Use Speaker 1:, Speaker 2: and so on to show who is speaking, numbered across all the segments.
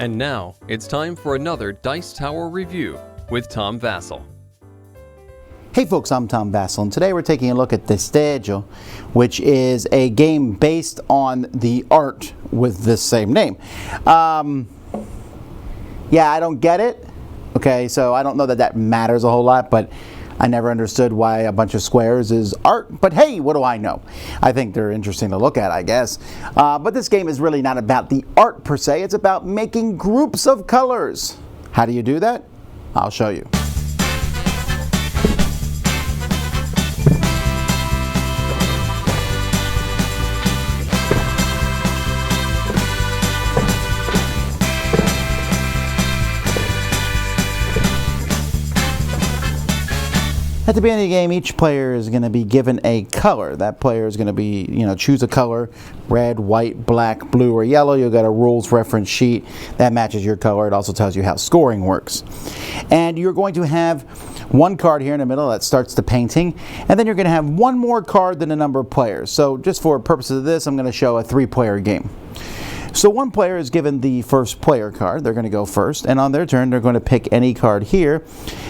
Speaker 1: And now, it's time for another Dice Tower review with Tom Vasel.
Speaker 2: Hey folks, I'm Tom Vasel, and today we're taking a look at the Stijl, which is a game based on the art with this same name. Yeah, I don't get it. Okay, so I don't know that matters a whole lot, but I never understood why a bunch of squares is art, but hey, what do I know? I think they're interesting to look at, I guess. But this game is really not about the art per se, it's about making groups of colors. How do you do that? I'll show you. At the beginning of the game, each player is going to be given a color. That player is going to be, choose a color, red, white, black, blue, or yellow. You'll get a rules reference sheet that matches your color. It also tells you how scoring works. And you're going to have one card here in the middle that starts the painting, and then you're going to have one more card than the number of players. So just for purposes of this, I'm going to show a 3-player game. So one player is given the first player card. They're going to go first, and on their turn they're going to pick any card here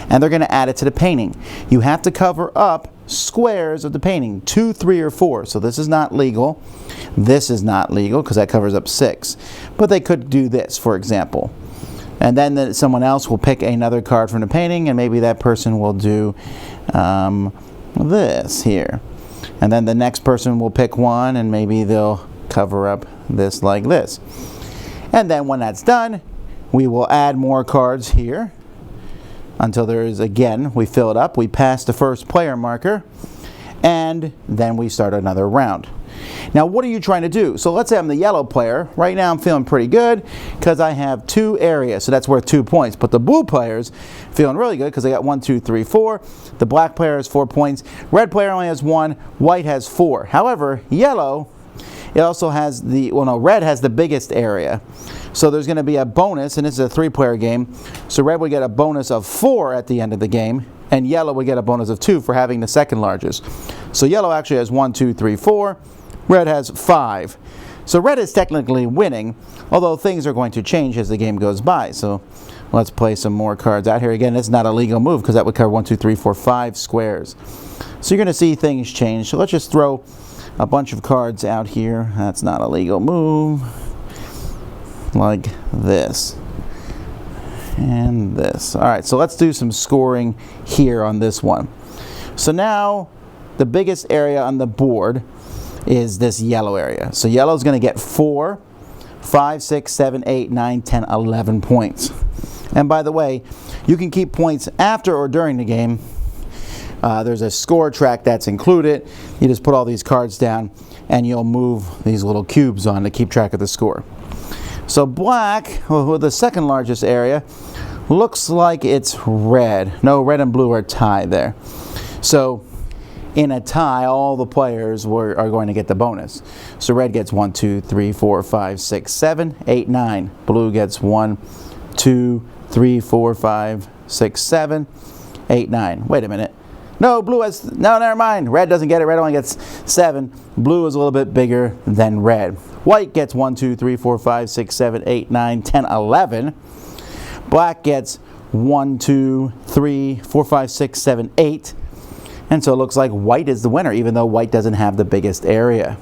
Speaker 2: and they're going to add it to the painting. You have to cover up squares of the painting, 2, 3, or 4. So this is not legal. This is not legal because that covers up 6. But they could do this, for example. And then someone else will pick another card from the painting, and maybe that person will do this here. And then the next person will pick one, and maybe they'll cover up this like this. And then when that's done, we will add more cards here until there is, again, we fill it up, we pass the first player marker, and then we start another round. Now what are you trying to do? So let's say I'm the yellow player. Right now I'm feeling pretty good because I have 2 areas, so that's worth 2 points. But the blue player's feeling really good because they got 1, 2, 3, 4. The black player has 4 points. Red player only has 1. White has 4. However, yellow, it also has red has the biggest area. So there's going to be a bonus, and this is a 3-player game. So red would get a bonus of 4 at the end of the game, and yellow would get a bonus of 2 for having the second largest. So yellow actually has 1, 2, 3, 4. Red has 5. So red is technically winning, although things are going to change as the game goes by. So let's play some more cards out here. Again, it's not a legal move because that would cover 1, 2, 3, 4, 5 squares. So you're going to see things change. So let's just throw a bunch of cards out here. That's not a legal move. Like this. And this. Alright, so let's do some scoring here on this one. So now, the biggest area on the board is this yellow area. So yellow is going to get 4, 5, 6, 7, 8, 9, 10, 11 points. And by the way, you can keep points after or during the game. There's a score track that's included. You just put all these cards down and you'll move these little cubes on to keep track of the score. So black, with the second largest area, looks like it's red. No, red and blue are tied there. So in a tie, all the players are going to get the bonus. So red gets 1, 2, 3, 4, 5, 6, 7, 8, 9. Blue gets 1, 2, 3, 4, 5, 6, 7, 8, 9. Wait a minute. No, blue has, no, never mind. Red doesn't get it. Red only gets 7. Blue is a little bit bigger than red. White gets 1, 2, 3, 4, 5, 6, 7, 8, 9, 10, 11. Black gets 1, 2, 3, 4, 5, 6, 7, 8. And so it looks like white is the winner, even though white doesn't have the biggest area.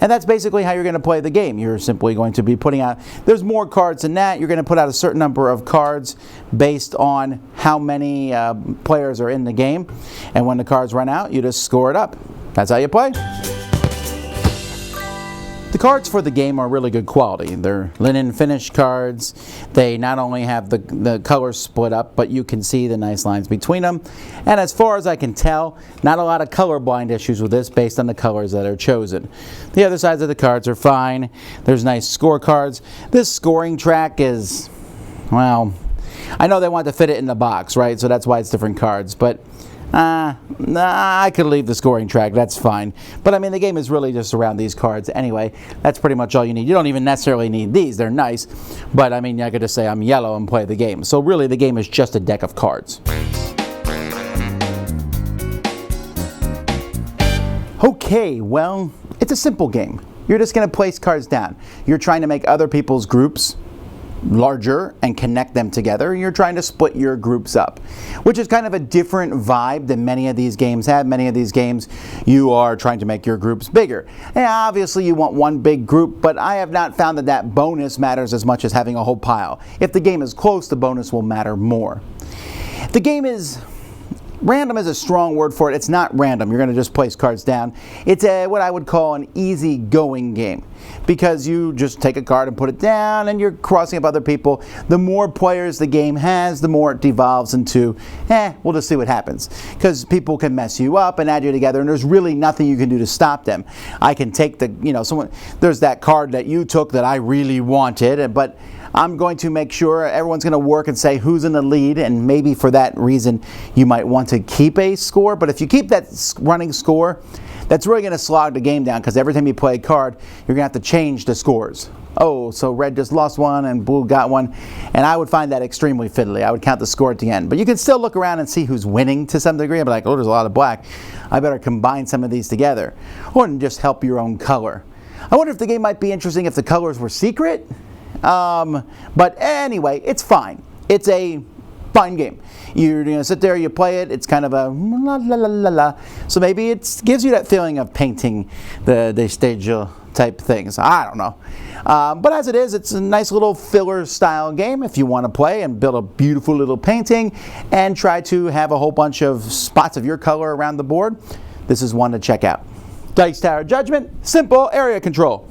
Speaker 2: And that's basically how you're going to play the game. You're simply going to be putting out, there's more cards than that. You're going to put out a certain number of cards based on how many players are in the game. And when the cards run out, you just score it up. That's how you play. The cards for the game are really good quality. They're linen finish cards. They not only have the colors split up, but you can see the nice lines between them. And as far as I can tell, not a lot of colorblind issues with this based on the colors that are chosen. The other sides of the cards are fine. There's nice scorecards. This scoring track is, well, I know they want to fit it in the box, right? So that's why it's different cards. But I could leave the scoring track, that's fine. But I mean, the game is really just around these cards anyway. That's pretty much all you need. You don't even necessarily need these, they're nice. But I mean, I could just say I'm yellow and play the game. So really, the game is just a deck of cards. Okay, well, it's a simple game. You're just going to place cards down. You're trying to make other people's groups larger and connect them together. You're trying to split your groups up, which is kind of a different vibe than many of these games have. Many of these games, you are trying to make your groups bigger. And obviously you want one big group, but I have not found that that bonus matters as much as having a whole pile. If the game is close, the bonus will matter more. The game is random is a strong word for it. It's not random. You're going to just place cards down. It's what I would call an easy-going game because you just take a card and put it down and you're crossing up other people. The more players the game has, the more it devolves into, we'll just see what happens. Because people can mess you up and add you together and there's really nothing you can do to stop them. I can take there's that card that you took that I really wanted, but I'm going to make sure everyone's going to work and say who's in the lead, and maybe for that reason you might want to keep a score. But if you keep that running score, that's really going to slog the game down because every time you play a card, you're going to have to change the scores. Oh, so red just lost one and blue got one, and I would find that extremely fiddly. I would count the score at the end. But you can still look around and see who's winning to some degree. I'd be like, oh, there's a lot of black. I better combine some of these together. Or just help your own color. I wonder if the game might be interesting if the colors were secret. But anyway, it's fine. It's a fine game. You're going to sit there, you play it, it's kind of a la la la la la. So maybe it gives you that feeling of painting the Stijl type things. I don't know. But as it is, it's a nice little filler style game if you want to play and build a beautiful little painting and try to have a whole bunch of spots of your color around the board. This is one to check out. Dice Tower Judgment, simple area control.